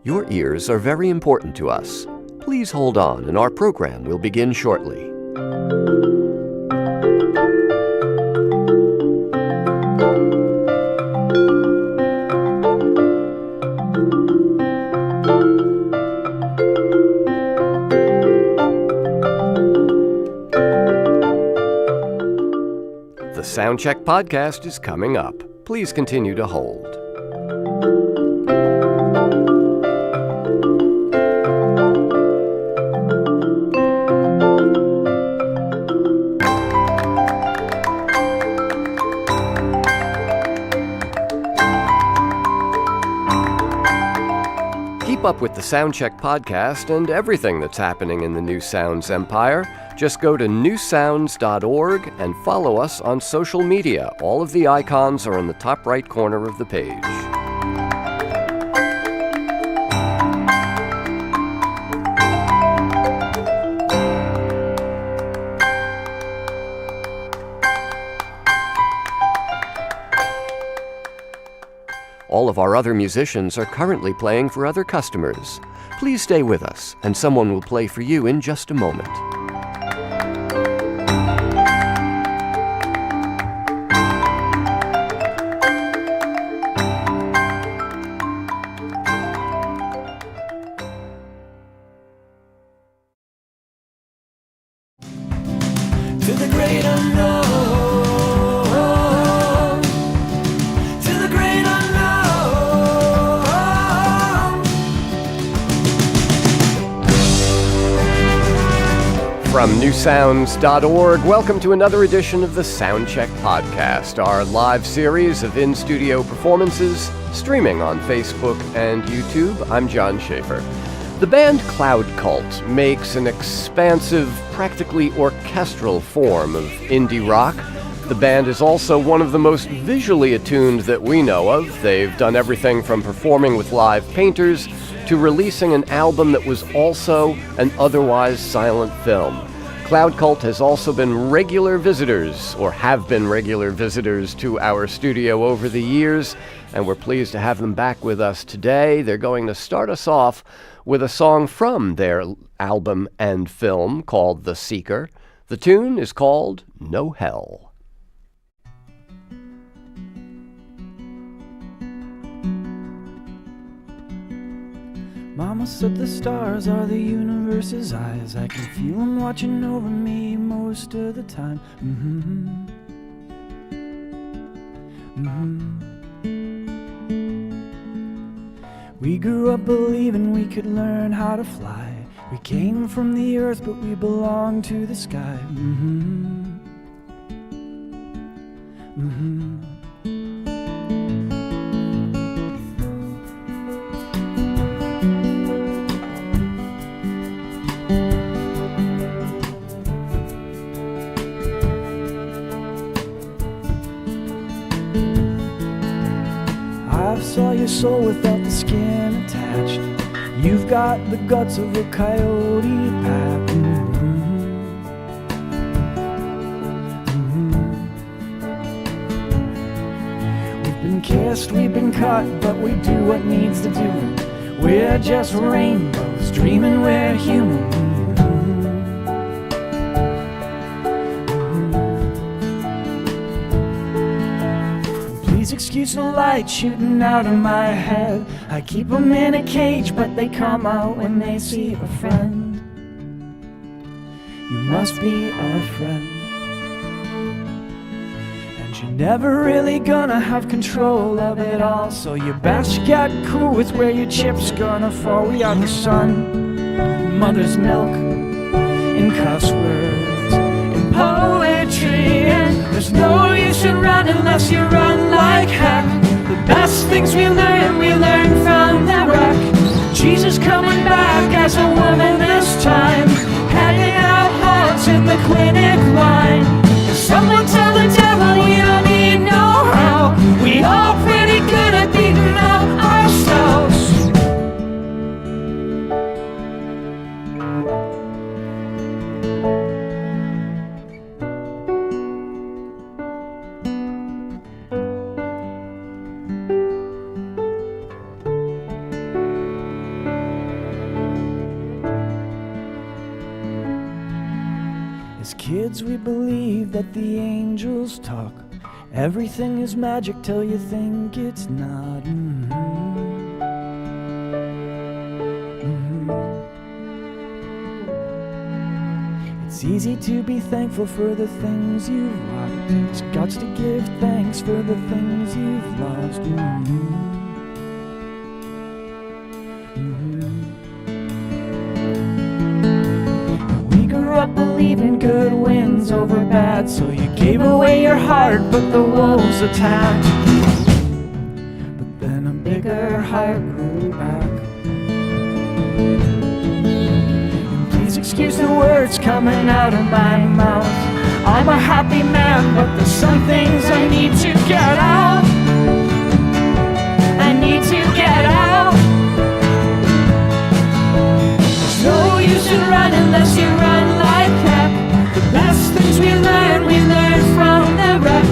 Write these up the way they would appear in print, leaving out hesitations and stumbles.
Your ears are very important to us. Please hold on, and our program will begin shortly. The Soundcheck podcast is coming up. Please continue to hold. Keep up with the Soundcheck podcast and everything that's happening in the New Sounds empire. Just go to newsounds.org and follow us on social media. All of the icons are in the top right corner of the page. All of our other musicians are currently playing for other customers. Please stay with us, and someone will play for you in just a moment. To the great unknown. From newsounds.org, welcome to another edition of the Soundcheck Podcast, our live series of in-studio performances streaming on Facebook and YouTube. I'm John Schaefer. The band Cloud Cult makes an expansive, practically orchestral form of indie rock. The band is also one of the most visually attuned that we know of. They've done everything from performing with live painters to releasing an album that was also an otherwise silent film. Cloud Cult has also been regular visitors, or have been regular visitors, to our studio over the years, and we're pleased to have them back with us today. They're going to start us off with a song from their album and film called The Seeker. The tune is called No Hell. Mama said the stars are the universe's eyes. I can feel them watching over me most of the time. We grew up believing we could learn how to fly. We came from the earth, but we belong to the sky. I saw your soul without the skin attached. You've got the guts of a coyote pack. We've been kissed, we've been cut, but we do what needs to do. We're just rainbows, dreaming we're human. Excuse the light shooting out of my head. I keep them in a cage, but they come out when they see a friend. You must be a friend. And you're never really gonna have control of it all, so you best get cool with where your chip's gonna fall. We are the sun, mother's milk, in cuss words, in poetry, and there's no use in running unless you run like heck. The best things we learn from the wreck. Jesus coming back as a woman this time, handing out hearts in the clinic line. Someone tell the devil we don't need no help. We all pretty good at beating up ourselves. As kids we believe that the angels talk. Everything is magic till you think it's not. It's easy to be thankful for the things you've lost. It's guts to give thanks for the things you've lost. We grew up believing good wins over bad, so you gave away your heart, but the wolves attacked. But then a bigger heart grew back. Excuse the words coming out of my mouth. I'm a happy man, but there's some things I need to get out. I need to get out. There's no use in running unless you run like heck. The best things we learn from the wreck.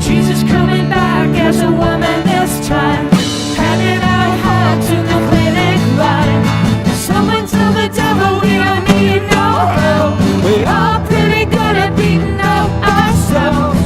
Jesus coming back as a woman this time, handing out hugs in the clinic line. Someone tell the devil we don't need no help. We're all pretty good at beating up ourselves.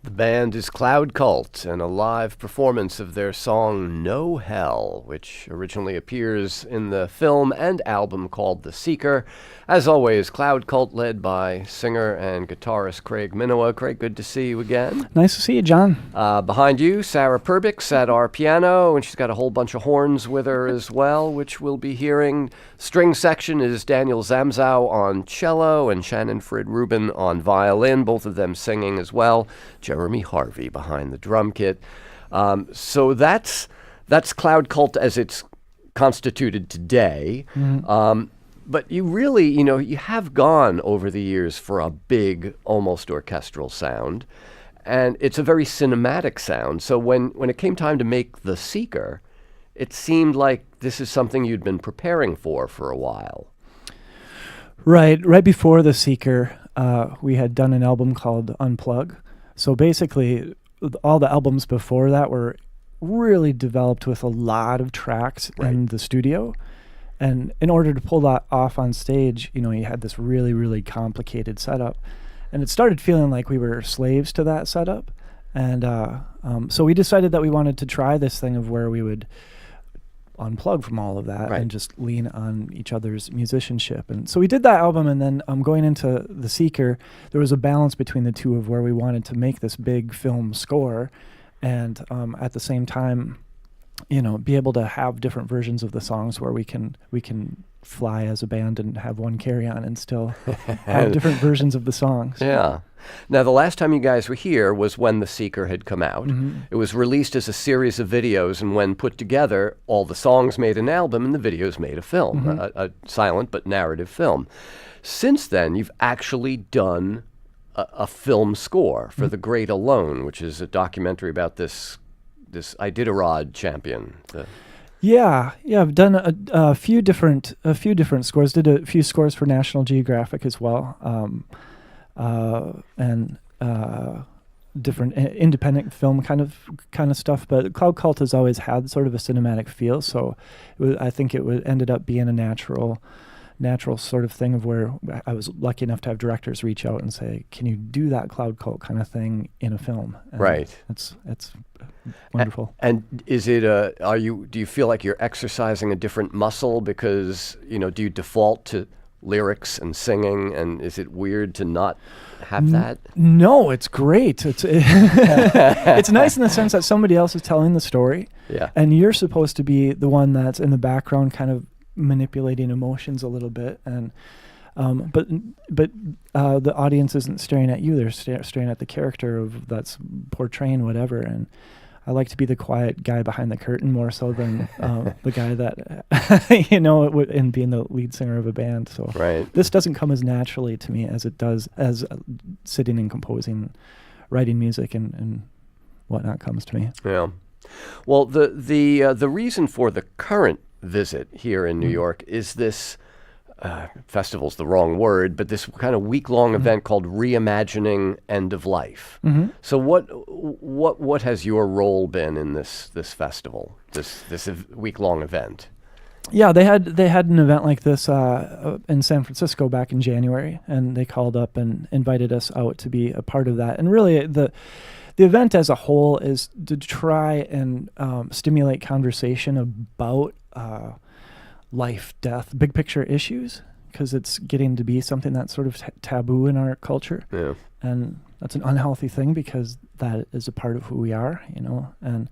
The band is Cloud Cult, and a live performance of their song No Hell, which originally appears in the film and album called The Seeker. As always, Cloud Cult led by singer and guitarist Craig Minowa. Craig, good to see you again. Nice to see you, John. Behind you, Sarah Perbix at our piano, and she's got a whole bunch of horns with her as well, which we'll be hearing. String section is Daniel Zamzow on cello and Shannon Frid Rubin on violin, both of them singing as well. Jeremy Harvey behind the drum kit. So that's Cloud Cult as it's constituted today. Mm-hmm. But you really, you have gone over the years for a big, almost orchestral sound, and it's a very cinematic sound. So when it came time to make The Seeker, it seemed like this is something you'd been preparing for a while. Right before The Seeker, we had done an album called Unplug. So basically, all the albums before that were really developed with a lot of tracks in the studio. And in order to pull that off on stage, you had this really, really complicated setup. And it started feeling like we were slaves to that setup. And so we decided that we wanted to try this thing of where we would unplug from all of that and just lean on each other's musicianship. And so we did that album, and then going into The Seeker, there was a balance between the two of where we wanted to make this big film score and at the same time, be able to have different versions of the songs where we can fly as a band and have one carry-on and still have different versions of the songs. Yeah. Now, the last time you guys were here was when The Seeker had come out. Mm-hmm. It was released as a series of videos, and when put together, all the songs made an album and the videos made a film, a silent but narrative film. Since then, you've actually done a film score for The Great Alone, which is a documentary about this Iditarod champion. Yeah, I've done a few different scores. Did a few scores for National Geographic as well, and different independent film kind of stuff. But Cloud Cult has always had sort of a cinematic feel, so I think it ended up being a natural sort of thing of where I was lucky enough to have directors reach out and say, "Can you do that Cloud Cult kind of thing in a film?" And it's wonderful. And is it do you feel like you're exercising a different muscle because, do you default to lyrics and singing, and is it weird to not have that? No, it's great. It's nice in the sense that somebody else is telling the story. Yeah. And you're supposed to be the one that's in the background kind of manipulating emotions a little bit, and but the audience isn't staring at you, they're staring at the character that's portraying whatever. And I like to be the quiet guy behind the curtain more so than the guy that and being the lead singer of a band. So this doesn't come as naturally to me as it does as sitting and composing writing music and whatnot comes to me. Yeah. Well, the reason for the current visit here in New York is this festival's the wrong word, but this kind of week-long event called Reimagining End of Life. So what has your role been in this festival, this week-long event? Yeah, they had an event like this in San Francisco back in January, and they called up and invited us out to be a part of that. And really, the event as a whole is to try and stimulate conversation about life, death, big picture issues, because it's getting to be something that's sort of taboo in our culture. Yeah. And that's an unhealthy thing because that is a part of who we are, and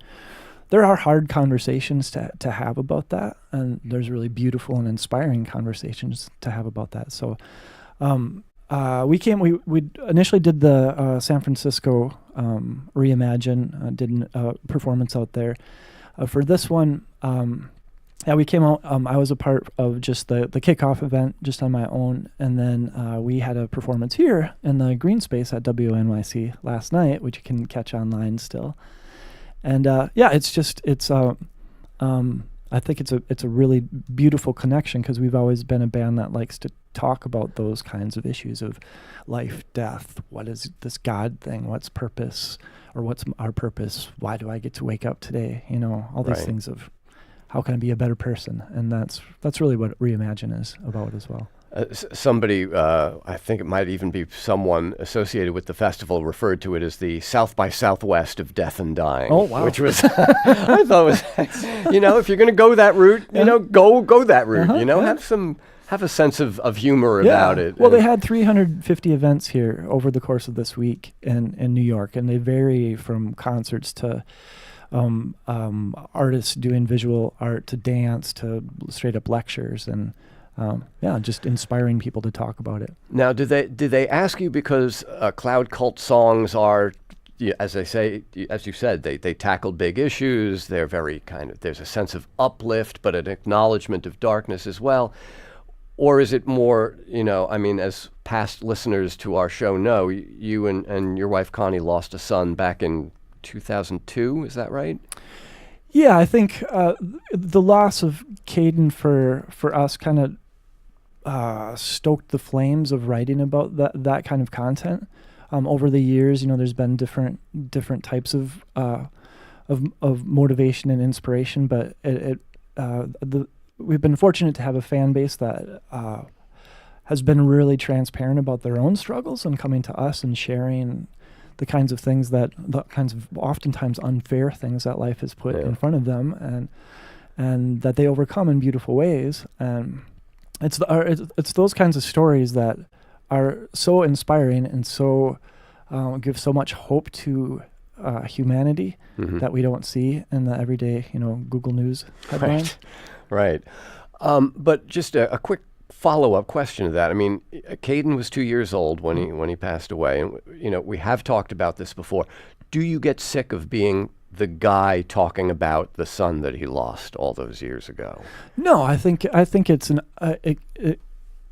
there are hard conversations to have about that, and there's really beautiful and inspiring conversations to have about that. So we initially did the San Francisco Reimagine, did a performance out there. For this one, we came out, I was a part of just the kickoff event just on my own, and then we had a performance here in the green space at WNYC last night, which you can catch online still. And I think it's a really beautiful connection, because we've always been a band that likes to talk about those kinds of issues of life, death, what is this God thing, what's purpose, or what's our purpose, why do I get to wake up today, all these things of how can I be a better person, and that's really what Reimagine is about as well. Somebody, I think it might even be someone associated with the festival, referred to it as the South by Southwest of death and dying. Oh, wow. Which was, I thought was, if you're going to go that route, go that route, have a sense of humor about it. Well, they had 350 events here over the course of this week in New York, and they vary from concerts to artists doing visual art to dance to straight up lectures, and just inspiring people to talk about it. Now, did they ask you, because Cloud Cult songs are, as you said, they tackle big issues. They're very there's a sense of uplift, but an acknowledgement of darkness as well. Or is it more, as past listeners to our show know, you and your wife Connie lost a son back in 2002, is that right? Yeah, I think the loss of Caden for us kind of stoked the flames of writing about that kind of content. Over the years, there's been different types of motivation and inspiration, but we've been fortunate to have a fan base that has been really transparent about their own struggles and coming to us and sharing the kinds of oftentimes unfair things that life has put in front of them, and that they overcome in beautiful ways. And it's those kinds of stories that are so inspiring and so give so much hope to humanity that we don't see in the everyday, Google News headlines. Right. But just a quick follow-up question to that. I mean, Caden was 2 years old when he passed away, and we have talked about this before. Do you get sick of being the guy talking about the son that he lost all those years ago? No, I think it's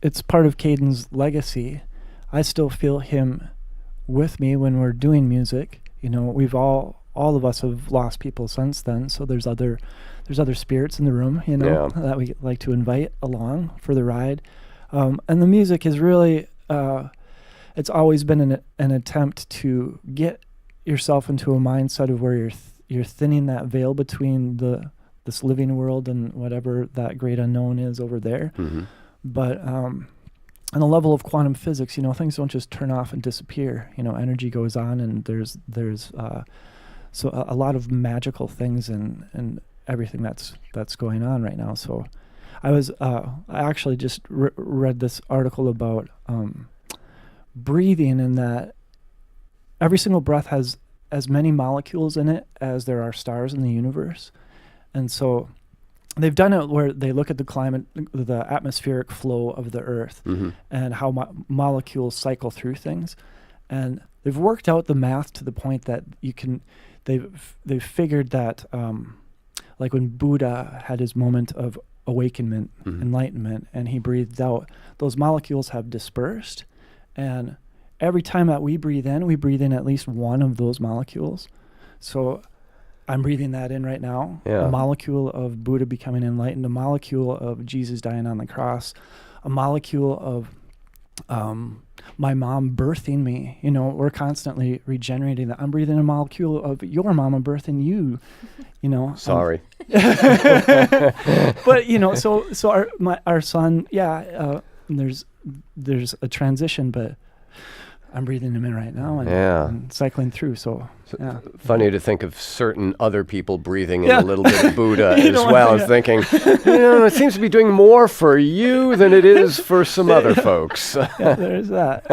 it's part of Caden's legacy. I still feel him with me when we're doing music. We've all of us have lost people since then, so there's other spirits in the room, that we like to invite along for the ride. And the music is really, it's always been an attempt to get yourself into a mindset of where you're thinning that veil between this living world and whatever that great unknown is over there. But on the level of quantum physics, things don't just turn off and disappear. Energy goes on, and there's so a lot of magical things and everything that's going on right now. So I actually just read this article about breathing, and that every single breath has as many molecules in it as there are stars in the universe. And so they've done it where they look at the climate, the atmospheric flow of the earth, and how molecules cycle through things. And they've worked out the math to the point that they've figured that like when Buddha had his moment of awakenment, enlightenment, and he breathed out, those molecules have dispersed, and every time that we breathe in at least one of those molecules. So I'm breathing that in right now. Yeah. A molecule of Buddha becoming enlightened, a molecule of Jesus dying on the cross, a molecule of my mom birthing me. You know, we're constantly regenerating that. I'm breathing a molecule of your mama birthing you, you know. Sorry. But, you know, so our son, there's a transition, but I'm breathing him in right now and cycling through. So funny to think of certain other people breathing in a little bit of Buddha as well. I'm thinking, it seems to be doing more for you than it is for some other folks. There's that.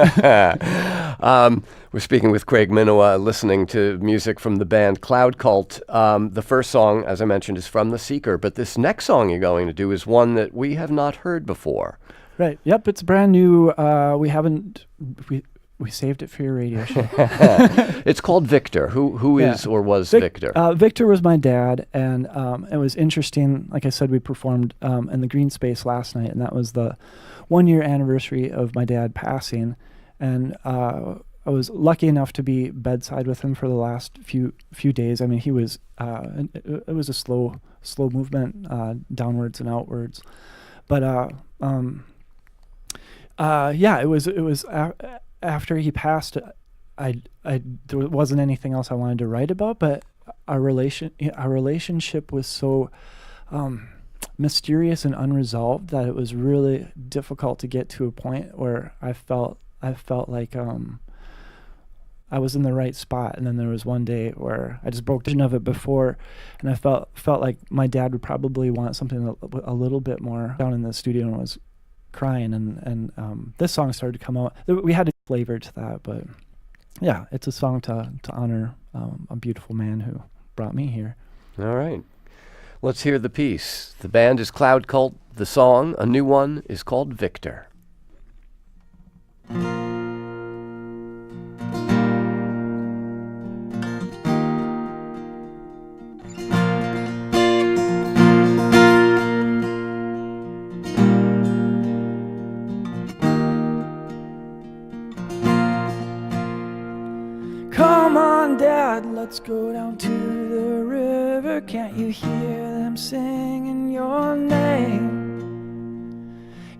We're speaking with Craig Minowa, listening to music from the band Cloud Cult. The first song, as I mentioned, is from The Seeker, but this next song you're going to do is one that we have not heard before. Right. Yep. It's brand new. We saved it for your radio show. It's called Victor. Who is or was Victor? Victor was my dad, and it was interesting. Like I said, we performed in the Green Space last night, and that was the 1-year anniversary of my dad passing. And I was lucky enough to be bedside with him for the last few days. I mean, he was it was a slow movement downwards and outwards, but it was. After he passed, there wasn't anything else I wanted to write about, but our relationship was so mysterious and unresolved that it was really difficult to get to a point where I felt like I was in the right spot. And then there was one day where I just broke the vision of it before, and I felt like my dad would probably want something a little bit more. Down in the studio and was crying, and this song started to come out. We had a flavor to that, but yeah, it's a song to honor a beautiful man who brought me here. All right, let's hear the piece. The band is Cloud Cult. The song, a new one, is called Victor. Let's go down to the river. Can't you hear them singing your name?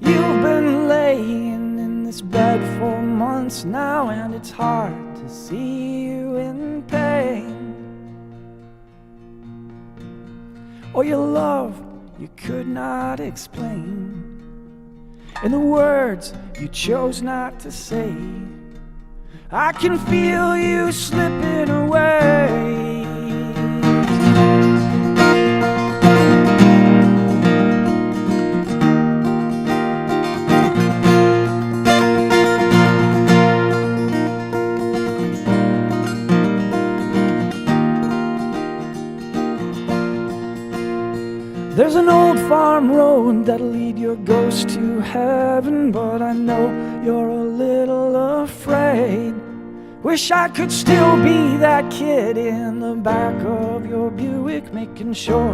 You've been laying in this bed for months now, and it's hard to see you in pain. Or your love you could not explain in the words you chose not to say. I can feel you slipping away. There's an old farm road that'll lead your ghost to heaven, but I know you're a little afraid. Wish I could still be that kid in the back of your Buick, making sure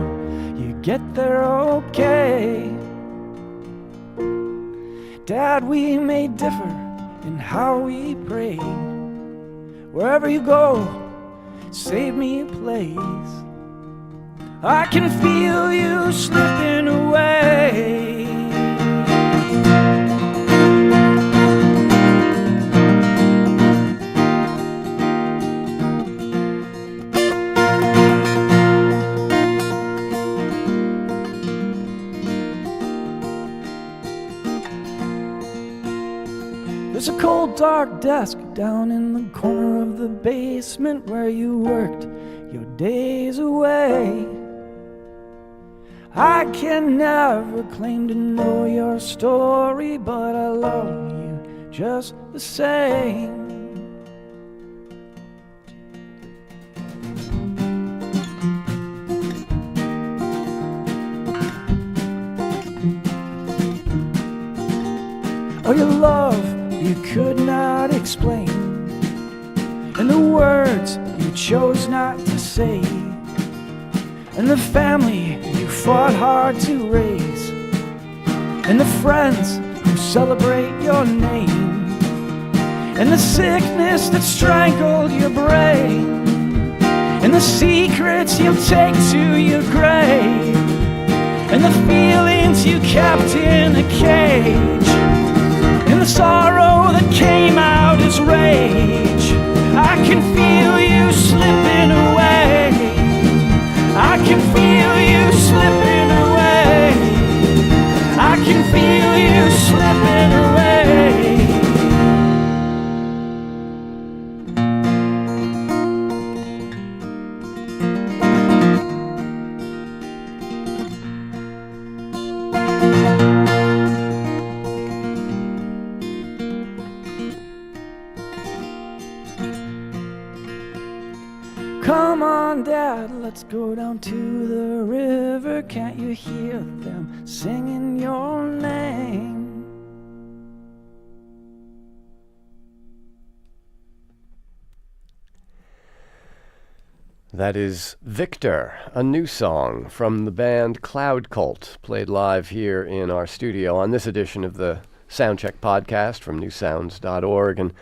you get there okay. Dad, we may differ in how we pray. Wherever you go, save me a place. I can feel you slipping away. There's a cold, dark desk down in the corner of the basement where you worked your days away. I can never claim to know your story, but I love you just the same. Oh, your love you could not explain in the words you chose not to say, and the family you fought hard to raise, and the friends who celebrate your name, and the sickness that strangled your brain, and the secrets you'll take to your grave, and the feelings you kept in a cage, and the sorrow that came out as rage. I can feel you slipping away. I can feel you slipping away. I can feel you slipping away. Come on, Dad, let's go down to the river. Can't you hear them singing your name? That is Victor, a new song from the band Cloud Cult, played live here in our studio on this edition of the Soundcheck podcast from newsounds.org. And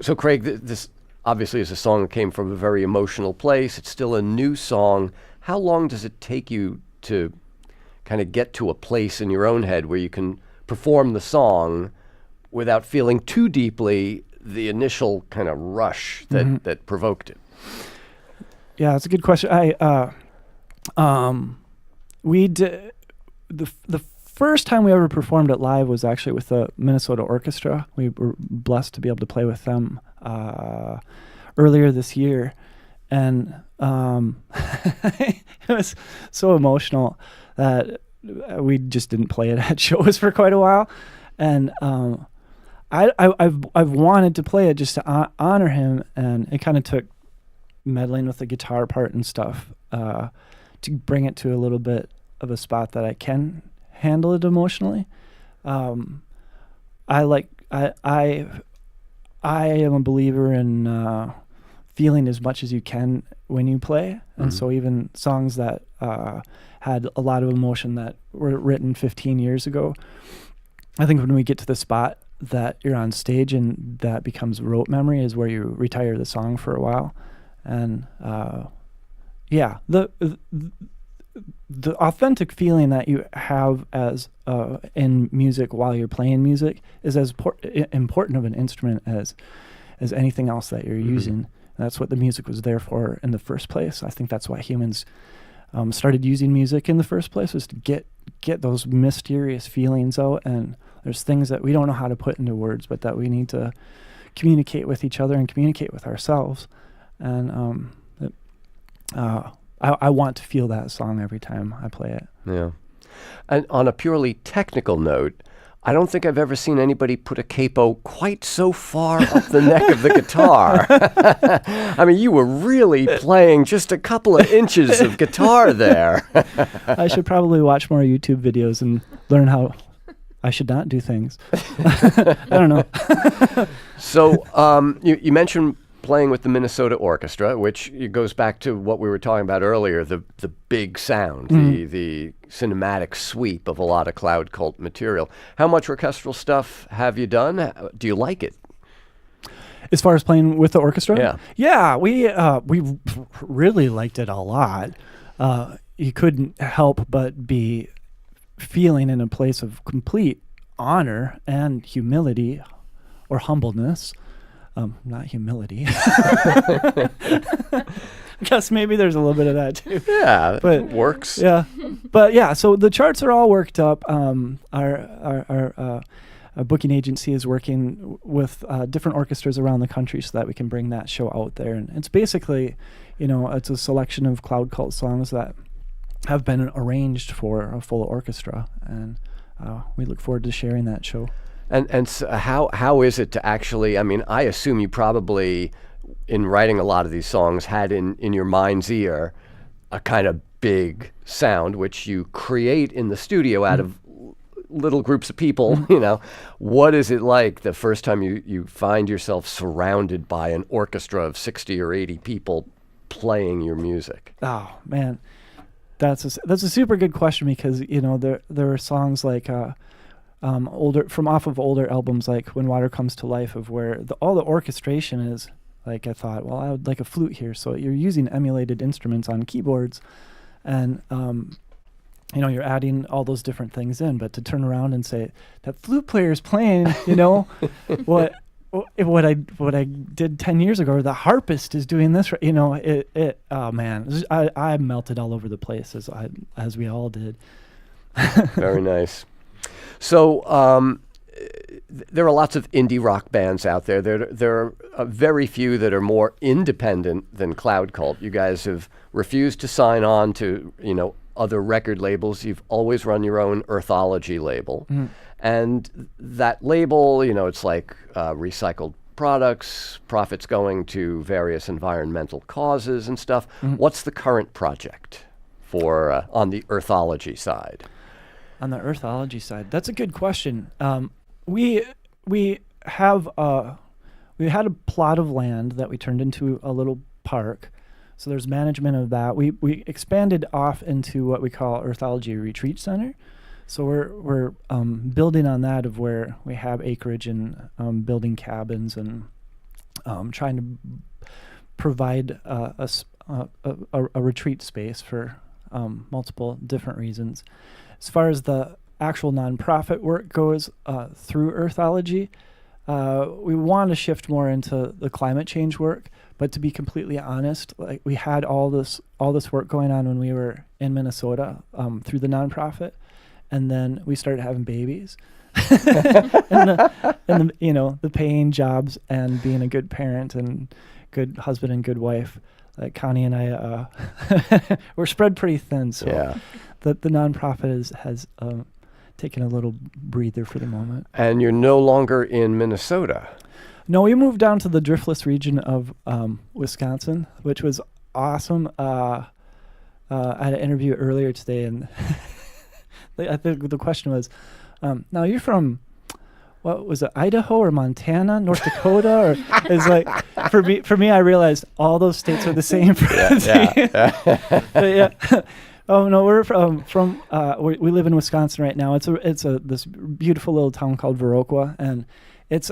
so, Craig, this obviously is a song that came from a very emotional place. It's still a new song. How long does it take you to kind of get to a place in your own head where you can perform the song without feeling too deeply the initial kind of rush that provoked it? Yeah, that's a good question. We did the first time we ever performed it live was actually with the Minnesota Orchestra. We were blessed to be able to play with them earlier this year, and it was so emotional that we just didn't play it at shows for quite a while, and I've wanted to play it just to honor him, and it kind of took meddling with the guitar part and stuff to bring it to a little bit of a spot that I can handle it emotionally. I am a believer in feeling as much as you can when you play, and so even songs that had a lot of emotion that were written 15 years ago, I think when we get to the spot that you're on stage and that becomes rote memory is where you retire the song for a while. And the authentic feeling that you have as in music while you're playing music is as important of an instrument as anything else that you're using. And that's what the music was there for in the first place. I think that's why humans started using music in the first place, was to get those mysterious feelings out. And there's things that we don't know how to put into words, but that we need to communicate with each other and communicate with ourselves. And I want to feel that song every time I play it. Yeah. And on a purely technical note, I don't think I've ever seen anybody put a capo quite so far up the neck of the guitar. I mean, you were really playing just a couple of inches of guitar there. I should probably watch more YouTube videos and learn how I should not do things. I don't know. So you mentioned playing with the Minnesota Orchestra, which goes back to what we were talking about earlier, the big sound, the cinematic sweep of a lot of Cloud Cult material. How much orchestral stuff have you done? Do you like it? As far as playing with the orchestra? Yeah. Yeah, we really liked it a lot. You couldn't help but be feeling in a place of complete honor and humility, or humbleness. Not humility. I guess maybe there's a little bit of that too. Yeah, but it works. Yeah, but yeah. So the charts are all worked up. Our booking agency is working with different orchestras around the country so that we can bring that show out there. And it's basically, it's a selection of Cloud Cult songs that have been arranged for a full orchestra, and we look forward to sharing that show. And so how is it to actually, I mean, I assume you probably, in writing a lot of these songs, had in your mind's ear a kind of big sound, which you create in the studio out of little groups of people, What is it like the first time you find yourself surrounded by an orchestra of 60 or 80 people playing your music? Oh, man. That's a super good question, because, there are songs like... off of older albums like When Water Comes to Life, of where all the orchestration is. Like, I thought, well, I would like a flute here. So you're using emulated instruments on keyboards, and you're adding all those different things in. But to turn around and say that flute player is playing, what I did 10 years ago, or the harpist is doing this, oh man, I melted all over the place as we all did. Very nice. So there are lots of indie rock bands out there. There are very few that are more independent than Cloud Cult. You guys have refused to sign on to, other record labels. You've always run your own Earthology label. Mm-hmm. And that label, it's like recycled products, profits going to various environmental causes and stuff. Mm-hmm. What's the current project for on the Earthology side? On the Earthology side, that's a good question. We had a plot of land that we turned into a little park. So there's management of that. We expanded off into what we call Earthology Retreat Center. So we're building on that, of where we have acreage and building cabins and trying to provide a retreat space for multiple different reasons. As far as the actual nonprofit work goes through Earthology, we want to shift more into the climate change work. But to be completely honest, like, we had all this work going on when we were in Minnesota through the nonprofit, and then we started having babies, and the paying jobs and being a good parent and good husband and good wife. Like, Connie and I, we're spread pretty thin. So yeah. the nonprofit has taken a little breather for the moment. And you're no longer in Minnesota. No, we moved down to the driftless region of Wisconsin, which was awesome. I had an interview earlier today, and I think the question was, now you're from, what was it, Idaho or Montana, North Dakota? Or it's like, for me, I realized all those states are the same. Yeah. Oh no, we're we live in Wisconsin right now. It's this beautiful little town called Viroqua, and it's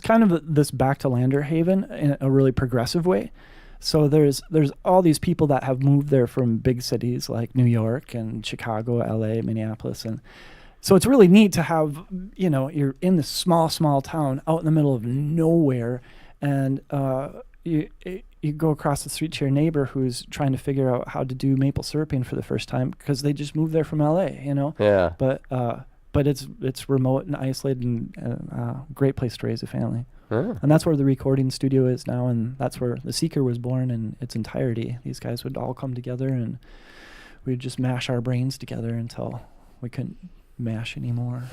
kind of this back to Lander haven in a really progressive way. So there's all these people that have moved there from big cities like New York and Chicago, LA, Minneapolis, and so it's really neat to have, you're in this small town out in the middle of nowhere, and you go across the street to your neighbor who's trying to figure out how to do maple syruping for the first time because they just moved there from LA, Yeah. But it's remote and isolated and great place to raise a family. Oh. And that's where the recording studio is now, and that's where The Seeker was born in its entirety. These guys would all come together, and we'd just mash our brains together until we couldn't mash anymore.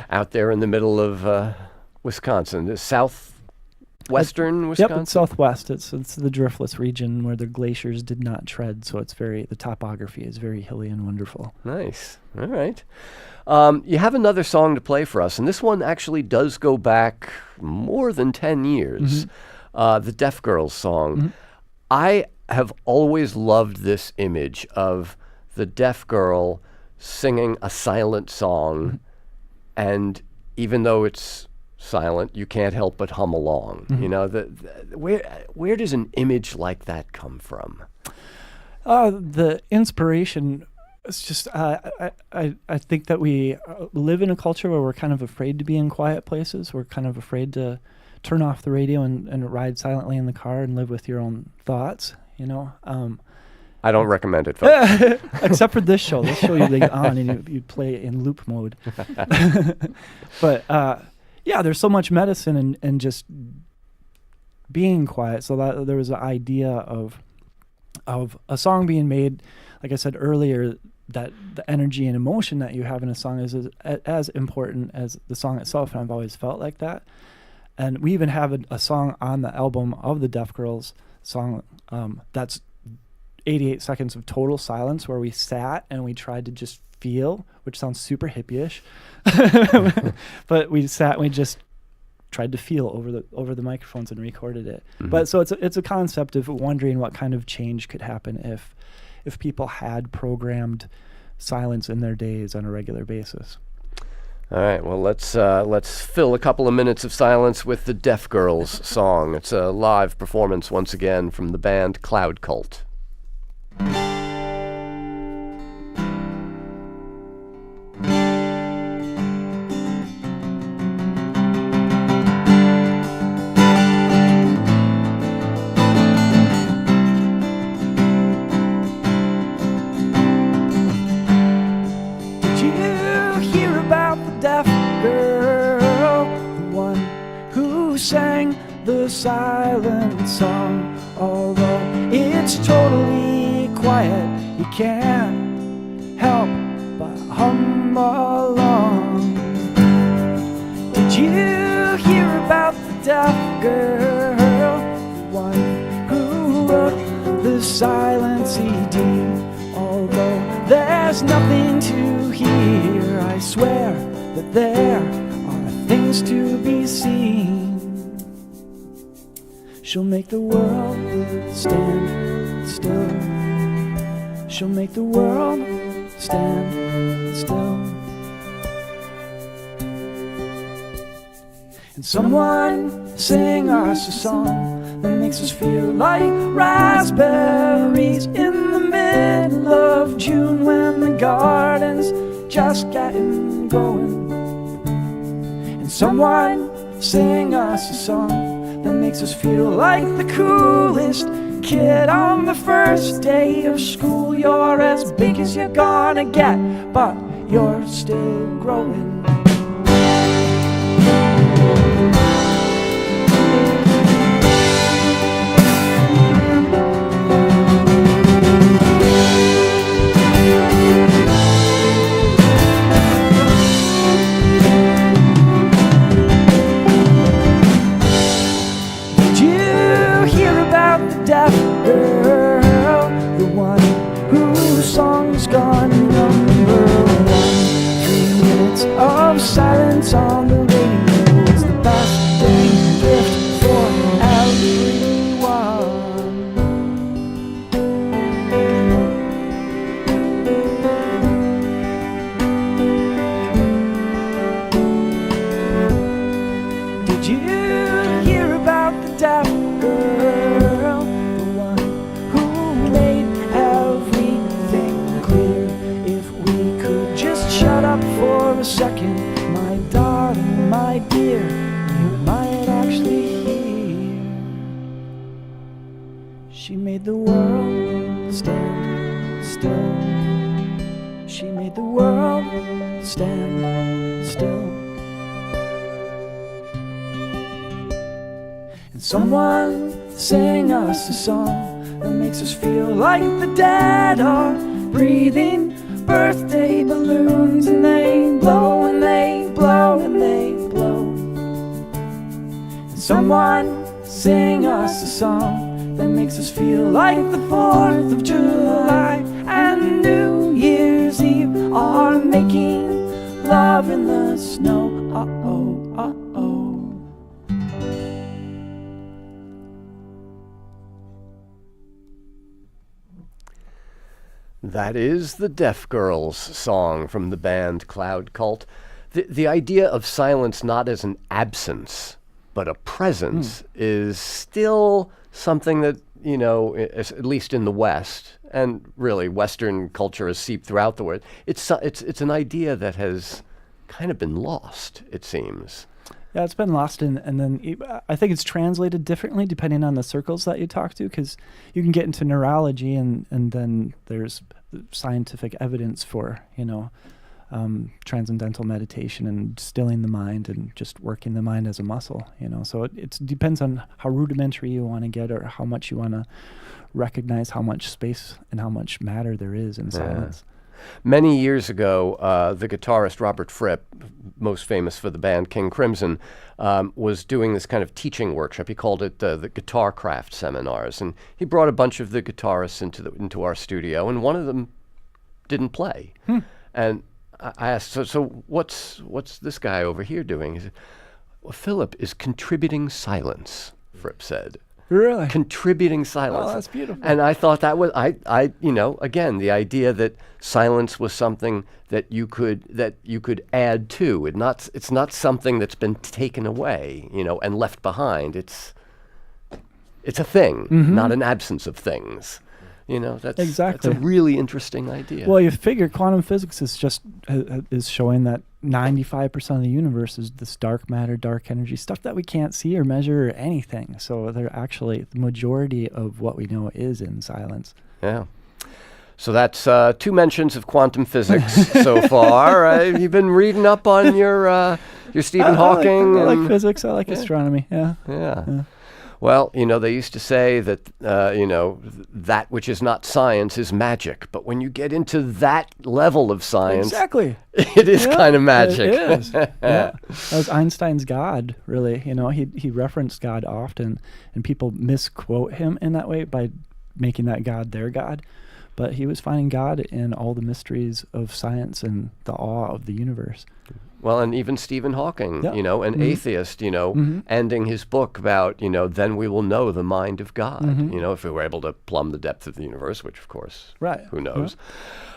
Out there in the middle of Wisconsin, the southwestern Wisconsin? Yep, it's southwest. It's the driftless region where the glaciers did not tread, so the topography is very hilly and wonderful. Nice. All right. You have another song to play for us, and this one actually does go back more than 10 years. Mm-hmm. The Deaf Girls song. Mm-hmm. I have always loved this image of the deaf girl singing a silent song, mm-hmm. and even though it's silent, you can't help but hum along. Mm-hmm. Where does an image like that come from? The inspiration. It's just I think that we live in a culture where we're kind of afraid to be in quiet places. We're kind of afraid to turn off the radio and ride silently in the car and live with your own thoughts. I don't recommend it, folks. Except for this show. This show you leave on and you play in loop mode. But yeah, there's so much medicine in just being quiet. So that there was an idea of a song being made, like I said earlier, that the energy and emotion that you have in a song is as important as the song itself, and I've always felt like that. And we even have a song on the album of the Deaf Girls song that's 88 seconds of total silence, where we sat and we tried to just feel, which sounds super hippie-ish, but we sat and we just tried to feel over the microphones and recorded it. Mm-hmm. But so it's a concept of wondering what kind of change could happen if people had programmed silence in their days on a regular basis. All right, well, let's fill a couple of minutes of silence with the Deaf Girls song. It's a live performance once again from the band Cloud Cult. The silent song, although it's totally quiet, you can't help but hum along. Did you hear about the deaf girl, the one who wrote the silent CD? Although there's nothing to hear, I swear that there are things to be seen. She'll make the world stand still. She'll make the world stand still. And someone sing us a song that makes us feel like raspberries in the middle of June when the garden's just getting going. And someone sing us a song that makes us feel like the coolest kid on the first day of school. You're as big as you're gonna get, but you're still growing. Deaf girl, the one whose song's gone number 1. 3 minutes of silence on the radio is the best day gift for everyone. Did you hear about the deaf girl? For a second, my darling, my dear, you might actually hear. She made the world stand still. She made the world stand still. And someone sang us a song that makes us feel like the dead are breathing. Birthday balloons, and they blow and they blow and they blow. And someone sing us a song that makes us feel like the 4th of July and New Year's Eve are making love in the snow. Uh-oh, uh-oh. That is the Deaf Girls song from the band Cloud Cult. The idea of silence not as an absence, but a presence is still something that, you know, at least in the West, and really Western culture has seeped throughout the world, it's an idea that has kind of been lost, it seems. Yeah, it's been lost, and then I think it's translated differently depending on the circles that you talk to, because you can get into neurology, and then there's scientific evidence for, you know, transcendental meditation and stilling the mind and just working the mind as a muscle, you know. So it depends on how rudimentary you want to get, or how much you want to recognize how much space and how much matter there is in silence. Many years ago, the guitarist Robert Fripp, most famous for the band King Crimson, was doing this kind of teaching workshop. He called it the Guitar Craft Seminars, and he brought a bunch of the guitarists into our studio, and one of them didn't play. And I asked, so what's this guy over here doing? He said, well, Philip is contributing silence, Fripp said. Really? contributing silence. Oh, that's beautiful. And I thought that was, again, the idea that silence was something that you could add to. It's not something that's been taken away, and left behind. It's a thing, not an absence of things. That's Exactly. That's a really interesting idea. Well, you figure quantum physics is just is showing that 95% of the universe is this dark matter, dark energy, stuff that we can't see or measure or anything. So they're actually, the majority of what we know is in silence. Yeah. So that's 2 mentions of quantum physics so far. You've been reading up on your Stephen Hawking. I like physics. I like astronomy. Yeah. Yeah. Well, they used to say that, that which is not science is magic. But when you get into that level of science, Exactly. it is kind of magic. It is. Yeah. That was Einstein's God, really. He referenced God often, and people misquote him in that way by making that God their God. But he was finding God in all the mysteries of science and the awe of the universe. Well, and even Stephen Hawking, Yeah. an atheist, ending his book about, then we will know the mind of God, if we were able to plumb the depth of the universe, which, of course, Right. who knows.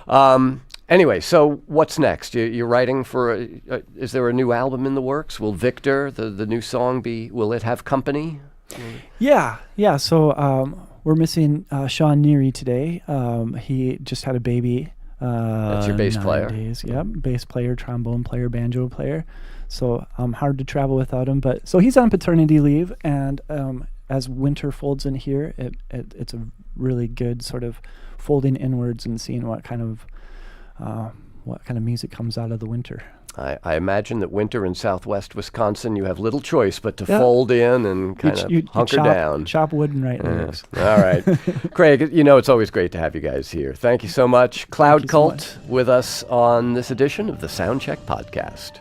Yeah. Anyway, so what's next? You're writing for, is there a new album in the works? Will Victor, the new song, will it have company? Yeah. So we're missing Sean Neary today. He just had a baby. That's your bass 9 player. days. Yep, bass player, trombone player, banjo player. So hard to travel without him. But so he's on paternity leave, and as winter folds in here, it's a really good sort of folding inwards and seeing what kind of music comes out of the winter. I imagine that winter in southwest Wisconsin, you have little choice but to fold in and kind of hunker down. Chop wood and write lyrics. All right. Craig, it's always great to have you guys here. Thank you so much. Cloud Cult with us on this edition of the Soundcheck Podcast.